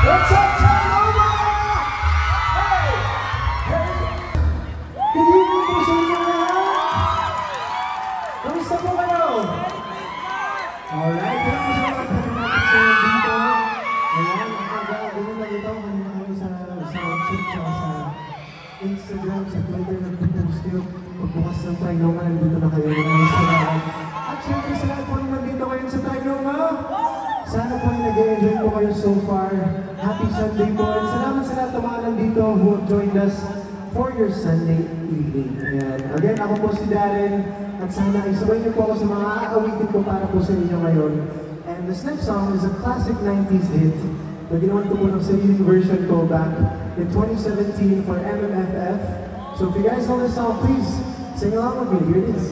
What's up, Taylor? Hey! Hey! Good evening po sa inyo lahat! Kamusta po kayo? Alright, kaya po sa mga natin sa dito. Ayan, ganyan na ito. Kanina kami sa church, sa Instagram, sa Twitter, nag-post yun. Pagbukas ng Trinoma, nandito na kayo. Maraming salamat. At syempre sa lahat po nung nandito ngayon sa Trinoma. Sana po ay nag-enjoy po kayo so far. Happy Sunday po. And salamat sa lahat ng mga nandito who have joined us for your Sunday evening. Ayan. Again, ako po si Darren. At sana isabay niyo po ako sa mga aawitin ko para po sa inyo ngayon. And this next song is a classic 90s hit na ginawan ko po ng singing version ko back in 2017 for MMFF. So if you guys know this song, please sing along with me. Here it is.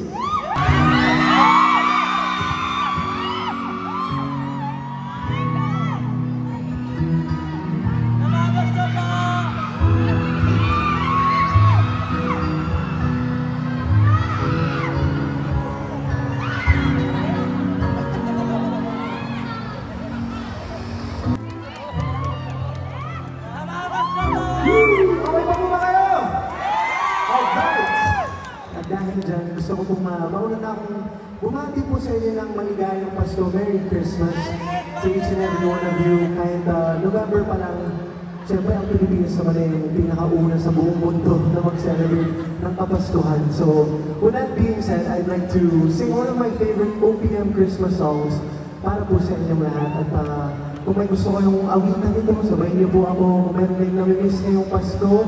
Okay pa po ba kayo? Alright! At dahil dyan, gusto ko pong mauna na akong bumati po sa inyo ng maligayang Pasko. Merry Christmas to each and every one of you. Kahit November pa lang, siyempre ang Pilipinas naman ay yung pinakauna sa buong mundo na mag-celebrate ng Kapaskuhan. So, with that being said, I'd like to sing one of my favorite OPM Christmas songs para po sa inyong lahat. At kung may gusto kayong awitan nito, sabayin niyo po ako. Kung meron kayong namimiss ngayong Pasko,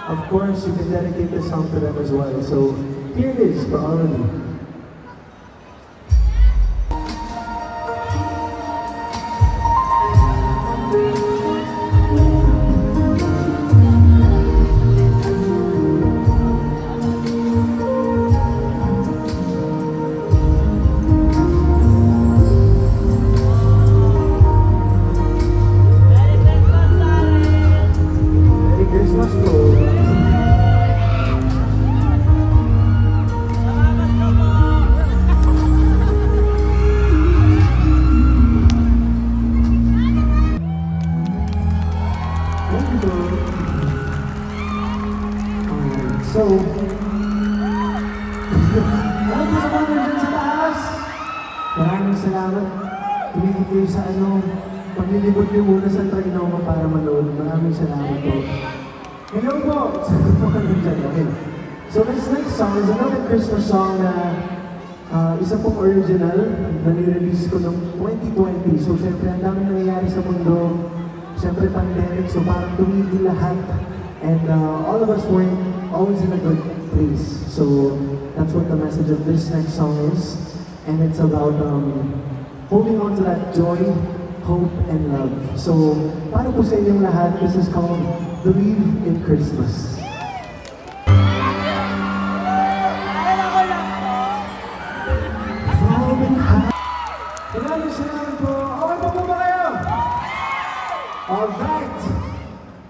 of course, you can dedicate this song to them as well. So, here it is for all of you. So, alam po sa mga nandyan sa taas, maraming salamat. Tumigil kayo sa paglilibot niyo muna sa Trinoma para manood. Maraming salamat po. Hello po! Sa mga nandyan, okay. So this next song is another Christmas song na isa pong original na nirelease ko noong 2020. So syempre, ang dami nangyayari sa mundo. Syempre, pandemic, so parang tumigil lahat. And all of us weren't always in a good place. So that's what the message of this next song is. And it's about holding on to that joy, hope, and love. So para po sa inyong lahat, this is called Believe in Christmas. Salamat po. Okay po ba kayo? Alright.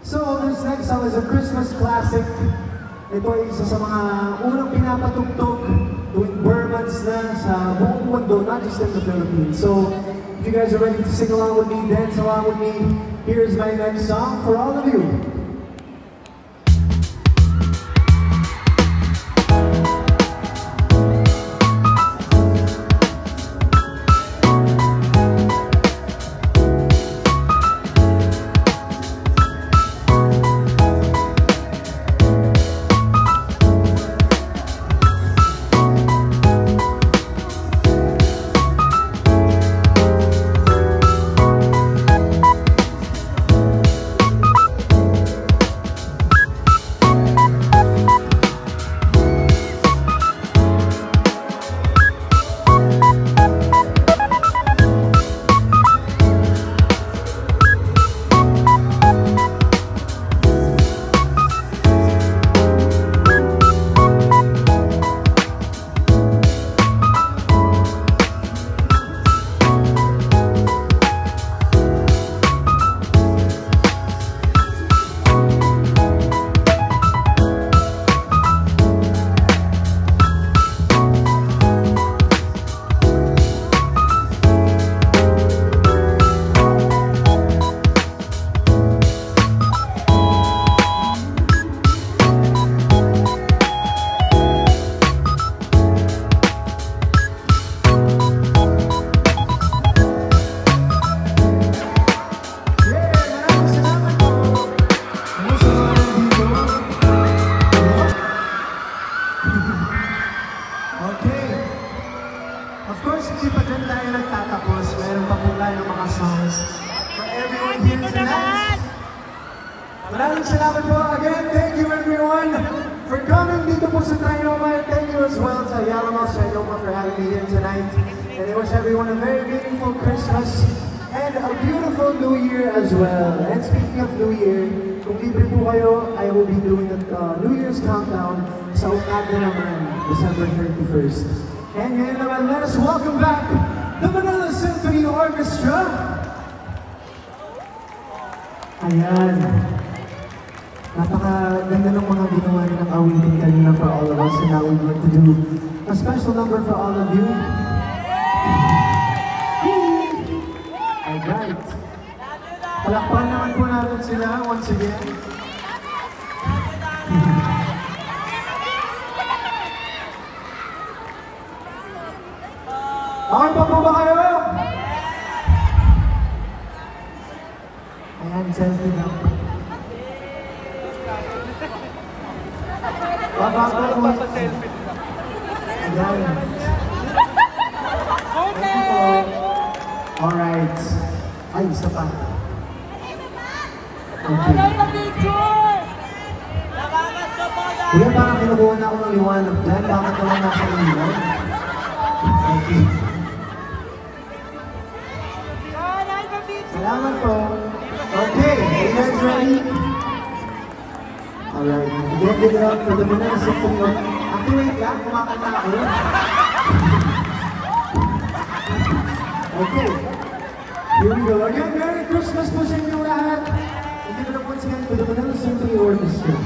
So, this next song is a Christmas classic. Ito ay isa sa mga unang pinapatugtog tuwing Burmans na sa buong mundo, not just in the Philippines. So, if you guys are ready to sing along with me, dance along with me, here's my next song for all of you. tonight. Maraming salamat po. Again, thank you everyone for coming dito po sa Trinoma. Thank you as well sa Yalamos Trinoma for having me here tonight. And I wish everyone a very meaningful Christmas and a beautiful New Year as well. And speaking of New Year, kung libre po kayo, I will be doing a New Year's countdown sa umaga naman, December 31st. And ngayon naman, let us welcome back the Manila Symphony Orchestra. Ayan. Napakaganda ng mga ginawa nilang awitin kanina for all of us, and now we're going to do a special number for all of you. Alright. Palakpan naman po natin sila once again. Okay pa po ba kayo? Ayan, selfie lang. Baba po. Ayan. Thank you po. Alright. Ay, isa pa. Okay. Kuya, parang kinukuha na ako ng liwanag dyan. Bakit naman nasa liwanag? Okay. Salamat po. Okay, you guys ready? Alright, get it out for the Manila Symphony. Wait lang, kumakanta ako. Okay, here we go. Again, Merry Christmas po sa inyo lahat. Hindi ko na po siya to the Manila Symphony Orchestra.